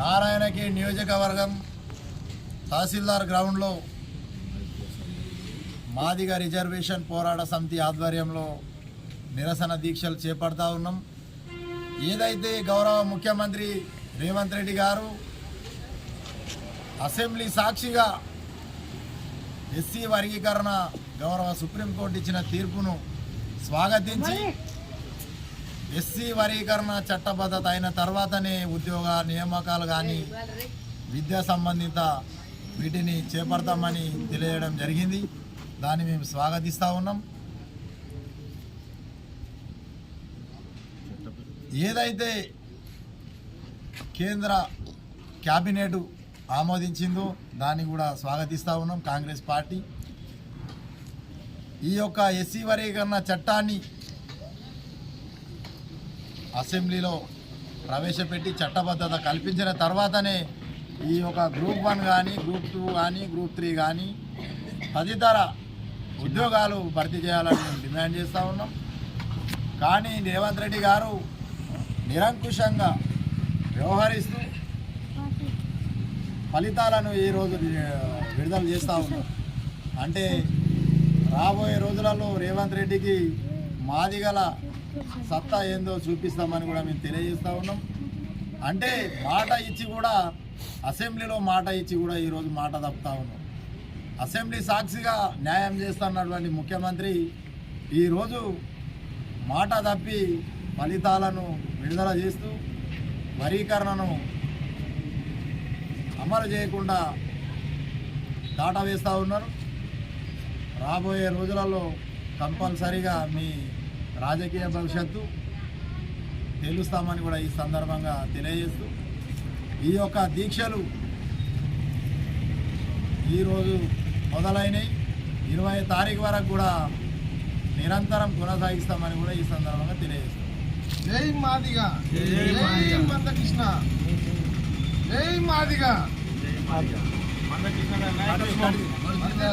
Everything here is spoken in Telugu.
నారాయణకి నియోజకవర్గం తహసీల్దార్ గ్రౌండ్లో మాదిగ రిజర్వేషన్ పోరాట సమితి ఆధ్వర్యంలో నిరసన దీక్షలు చేపడతా ఉన్నాం. ఏదైతే గౌరవ ముఖ్యమంత్రి రేవంత్ రెడ్డి గారు అసెంబ్లీ సాక్షిగా ఎస్సీ వర్గీకరణ గౌరవ సుప్రీంకోర్టు ఇచ్చిన తీర్పును స్వాగతించి ఎస్సీ వర్గీకరణ చట్టబద్ధత అయిన తర్వాతనే ఉద్యోగ నియామకాలు కానీ విద్యా సంబంధిత వీటిని చేపడతామని తెలియడం జరిగింది. దాన్ని మేము స్వాగతిస్తూ ఉన్నాం. ఏదైతే కేంద్ర క్యాబినెట్ ఆమోదించిందో దాన్ని కూడా స్వాగతిస్తూ ఉన్నాం. కాంగ్రెస్ పార్టీ ఈ యొక్క ఎస్సీ వర్గీకరణ చట్టాన్ని అసెంబ్లీలో ప్రవేశపెట్టి చట్టబద్ధత కల్పించిన తర్వాతనే ఈ యొక్క గ్రూప్ 1 కానీ గ్రూప్ 2 కానీ గ్రూప్ 3 కానీ తదితర ఉద్యోగాలు భర్తీ చేయాలని మేము డిమాండ్ చేస్తూ ఉన్నాం. కానీ రేవంత్ రెడ్డి గారు నిరంకుశంగా వ్యవహరిస్తూ ఫలితాలను ఈరోజు విడుదల చేస్తూ ఉన్నారు. అంటే రాబోయే రోజులలో రేవంత్ రెడ్డికి మాదిగల సత్తా ఏందో చూపిస్తామని కూడా మేము తెలియజేస్తూ ఉన్నాం. అంటే మాట ఇచ్చి కూడా అసెంబ్లీలో మాట ఇచ్చి కూడా ఈరోజు మాట తప్పుతూ ఉన్నాం. అసెంబ్లీ సాక్షిగా న్యాయం చేస్తున్నటువంటి ముఖ్యమంత్రి ఈరోజు మాట తప్పి ఫలితాలను విడుదల చేస్తూ వర్గీకరణను అమలు చేయకుండా దాటవేస్తూ ఉన్నారు. రాబోయే రోజులలో కంపల్సరీగా మీ రాజకీయ భవిష్యత్తు తెలుస్తామని కూడా ఈ సందర్భంగా తెలియజేస్తూ ఈ యొక్క దీక్షలు ఈరోజు మొదలైనవి 20వ తారీఖు వరకు కూడా నిరంతరం కొనసాగిస్తామని కూడా ఈ సందర్భంగా తెలియజేస్తాం. జై మాదిగ, జై మందకృష్ణ, జై మాదిగ.